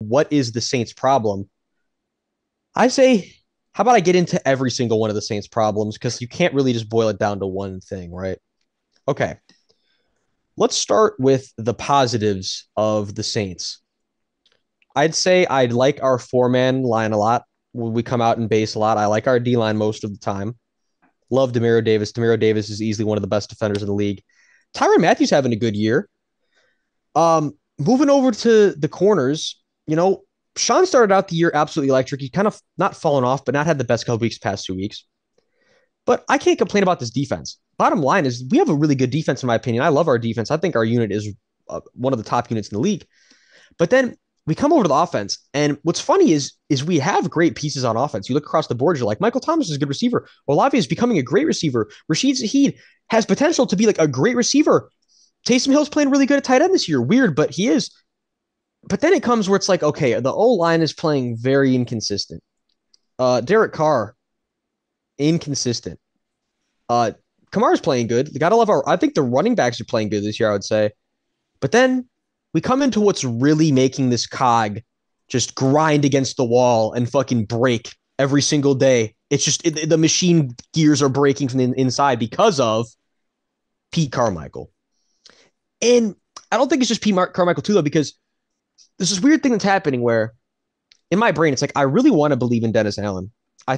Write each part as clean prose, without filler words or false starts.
what is the Saints' problem? I say, how about I get into every single one of the Saints' problems because you can't really just boil it down to one thing, right? Okay, let's start with the positives of the Saints. I'd say I'd like our four-man line a lot when we come out and base a lot. I like our D line most of the time. Love Demiro Davis. Demiro Davis is easily one of the best defenders in the league. Tyrann Mathieu's having a good year. Moving over to the corners, Sean started out the year absolutely electric. He kind of not fallen off, but not had the best couple weeks past 2 weeks. But I can't complain about this defense. Bottom line is we have a really good defense, in my opinion. I love our defense. I think our unit is one of the top units in the league. But then we come over to the offense, and what's funny is we have great pieces on offense. You look across the board, you're like, Michael Thomas is a good receiver. Olave is becoming a great receiver. Rashid Shaheed has potential to be like a great receiver. Taysom Hill's playing really good at tight end this year. Weird, but he is. But then it comes where it's like, okay, the O-line is playing very inconsistent. Derek Carr, inconsistent. Kamara's playing good. You gotta love I think the running backs are playing good this year, I would say. But then we come into what's really making this cog just grind against the wall and fucking break every single day. It's just the machine gears are breaking from the inside because of Pete Carmichael. And I don't think it's just Pete Carmichael too, though, because there's this weird thing that's happening where in my brain, it's like, I really want to believe in Dennis Allen. I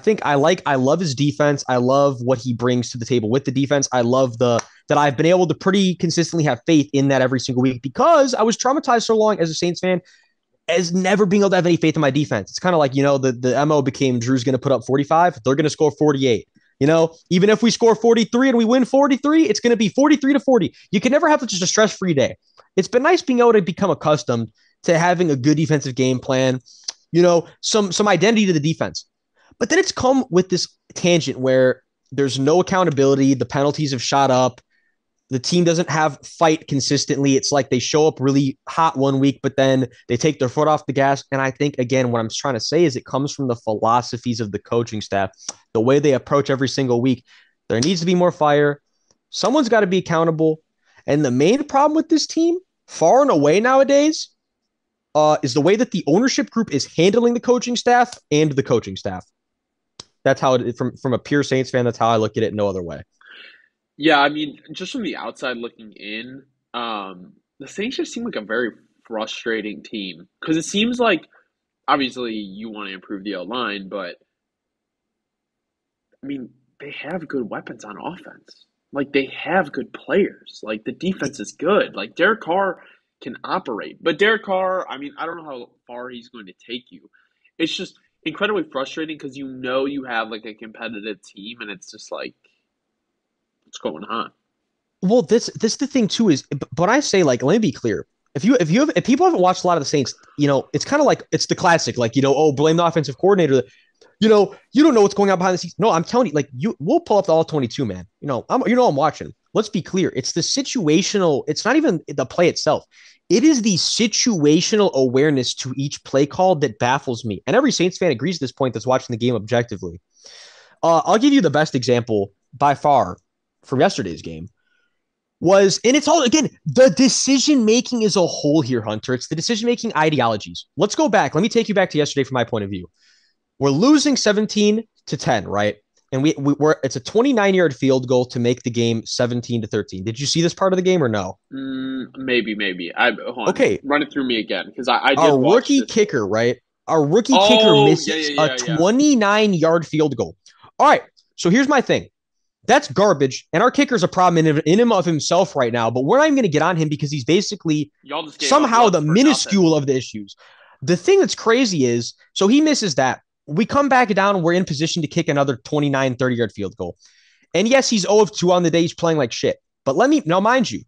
love his defense. I love what he brings to the table with the defense. I love that I've been able to pretty consistently have faith in that every single week because I was traumatized so long as a Saints fan as never being able to have any faith in my defense. It's kind of like, the MO became Drew's going to put up 45. They're going to score 48. Even if we score 43 and we win 43, it's going to be 43-40. You can never have just a stress-free day. It's been nice being able to become accustomed to having a good defensive game plan, some identity to the defense. But then it's come with this tangent where there's no accountability. The penalties have shot up. The team doesn't have fight consistently. It's like they show up really hot one week, but then they take their foot off the gas. And I think, again, what I'm trying to say is it comes from the philosophies of the coaching staff, the way they approach every single week. There needs to be more fire. Someone's got to be accountable. And the main problem with this team, far and away nowadays, is the way that the ownership group is handling the coaching staff and the coaching staff. That's how from a pure Saints fan, that's how I look at it. No other way. Yeah, I mean, just from the outside looking in, the Saints just seem like a very frustrating team because it seems like obviously you want to improve the O-line, but I mean, they have good weapons on offense. Like they have good players. Like the defense is good. Like Derek Carr can operate. But Derek Carr, I mean, I don't know how far he's going to take you. It's just incredibly frustrating because you have like a competitive team and it's just like what's going on? Well, this the thing too is, but I say, like, let me be clear. If people haven't watched a lot of the Saints, it's kind of like it's the classic, like, oh, blame the offensive coordinator. You don't know what's going on behind the scenes. No, I'm telling you, like, we'll pull up the all 22, man. I'm watching. Let's be clear. It's the situational. It's not even the play itself. It is the situational awareness to each play call that baffles me. And every Saints fan agrees at this point that's watching the game objectively. I'll give you the best example by far from yesterday's game and it's all, again, the decision-making is a whole here, Hunter. It's the decision-making ideologies. Let's go back. Let me take you back to yesterday from my point of view. We're losing 17-10, right? And it's a 29-yard field goal to make the game 17-13. Did you see this part of the game or no? Maybe. Hold on. Okay. Run it through me again because I did Our watch rookie this. Kicker, right? Our rookie kicker misses a 29-yard field goal. All right. So here's my thing. That's garbage, and our kicker's a problem in him of himself right now, but we're not even going to get on him because he's basically somehow the minuscule of the issues. The thing that's crazy is, so he misses that. We come back down, we're in position to kick another 29, 30-yard field goal. And yes, he's 0 of 2 on the day, he's playing like shit. But now mind you,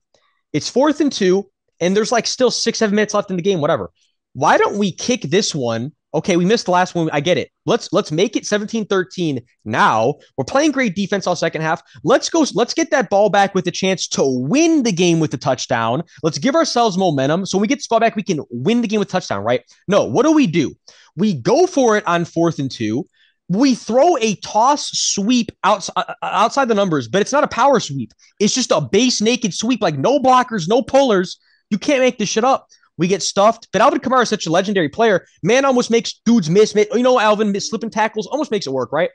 it's 4th and 2, and there's like still 6-7 minutes left in the game, whatever. Why don't we kick this one? Okay, we missed the last one. I get it. Let's make it 17-13 now. We're playing great defense all second half. Let's get that ball back with a chance to win the game with the touchdown. Let's give ourselves momentum. So when we get this ball back, we can win the game with touchdown, right? No, what do? We go for it on 4th and 2. We throw a toss sweep outside the numbers, but it's not a power sweep. It's just a base naked sweep, like no blockers, no pullers. You can't make this shit up. We get stuffed. But Alvin Kamara is such a legendary player. Man almost makes dudes miss. Alvin slipping tackles almost makes it work, right?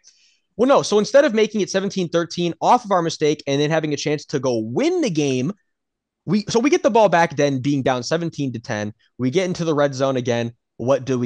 Well, no. So instead of making it 17-13 off of our mistake and then having a chance to go win the game, we get the ball back then being down 17-10. We get into the red zone again. What do?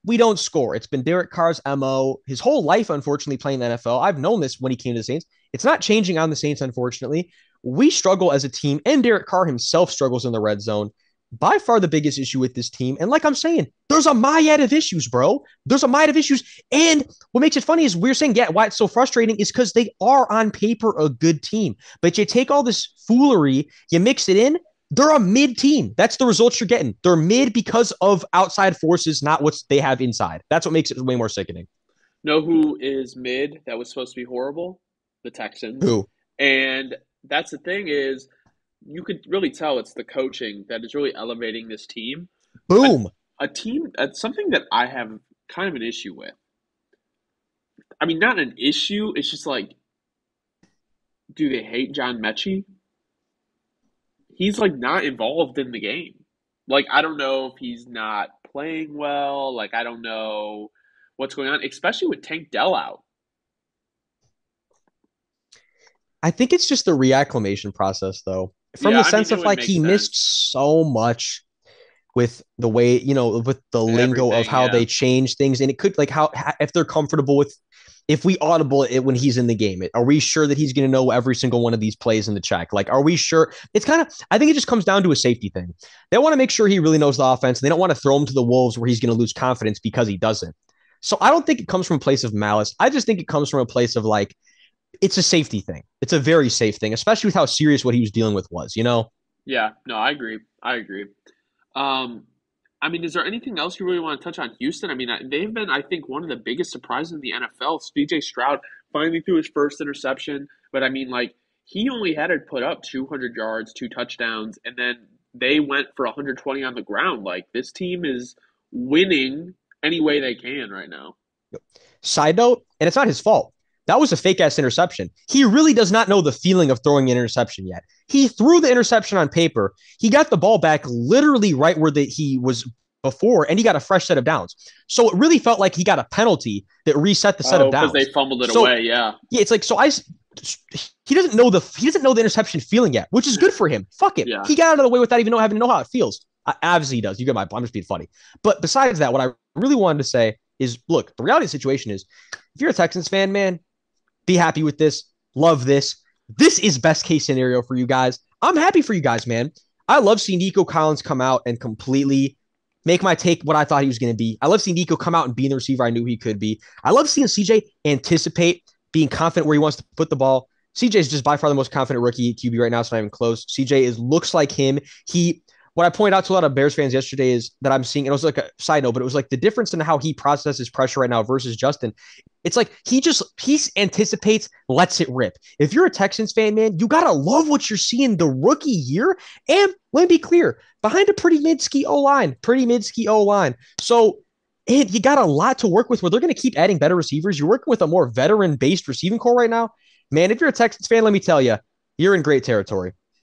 We don't score. It's been Derek Carr's MO his whole life, unfortunately, playing the NFL. I've known this when he came to the Saints. It's not changing on the Saints, unfortunately. We struggle as a team, and Derek Carr himself struggles in the red zone. By far the biggest issue with this team. And like I'm saying, there's a myriad of issues, bro. There's a myriad of issues. And what makes it funny is we're saying, yeah, why it's so frustrating is because they are on paper a good team. But you take all this foolery, you mix it in, they're a mid team. That's the results you're getting. They're mid because of outside forces, not what they have inside. That's what makes it way more sickening. Know who is mid that was supposed to be horrible? The Texans. Who? And that's the thing is you could really tell it's the coaching that is really elevating this team. A, Boom. a team, something that I have kind of an issue with. I mean, not an issue. It's just like, do they hate John Mechie? He's like not involved in the game. Like, I don't know if he's not playing well. Like, I don't know what's going on, especially with Tank Dell out. I think it's just the reacclimation process, though, from Yeah, the I mean, sense it of would like make he sense. missed so much with the way, with the lingo of Everything, how yeah. they change things. And it could, like, how, if they're comfortable with, if we audible it when he's in the game, are we sure that he's going to know every single one of these plays in the check? Like, are we sure? It's kind of, I think it just comes down to a safety thing. They want to make sure he really knows the offense. They don't want to throw him to the wolves where he's going to lose confidence because he doesn't. So I don't think it comes from a place of malice. I just think it comes from a place of like, it's a safety thing. It's a very safe thing, especially with how serious what he was dealing with was. Yeah, no, I agree. I agree. Um, I mean, is there anything else you really want to touch on Houston? I mean, they've been, I think, one of the biggest surprises in the NFL. CJ Stroud finally threw his first interception, but I mean, like, he only had to put up 200 yards, two touchdowns, and then they went for 120 on the ground. Like, this team is winning any way they can right now. Side note, and it's not his fault. That was a fake ass interception. He really does not know the feeling of throwing an interception yet. He threw the interception on paper. He got the ball back literally right where he was before, and he got a fresh set of downs. So it really felt like he got a penalty that reset the set of Oh, because they downs. fumbled it So away. Yeah. yeah, it's like he doesn't know the interception feeling yet, which is good for him. Fuck it. Yeah. He got out of the way without even having to know how it feels. Obviously he does. You get my. I'm just being funny. But besides that, what I really wanted to say is, look, the reality of the situation is, if you're a Texans fan, man, be happy with this. Love this. This is best case scenario for you guys. I'm happy for you guys, man. I love seeing Nico Collins come out and completely make my take what I thought he was going to be. I love seeing Nico come out and be the receiver I knew he could be. I love seeing CJ anticipate being confident where he wants to put the ball. CJ is just by far the most confident rookie QB right now. It's not even close. CJ looks like him. What I pointed out to a lot of Bears fans yesterday is that I'm seeing, and it was like a side note, but it was like the difference in how he processes pressure right now versus Justin. It's like he anticipates, lets it rip. If you're a Texans fan, man, you gotta love what you're seeing the rookie year. And let me be clear, behind a pretty mid-ski O-line. So and you got a lot to work with where they're going to keep adding better receivers. You're working with a more veteran-based receiving core right now. Man, if you're a Texans fan, let me tell you, you're in great territory.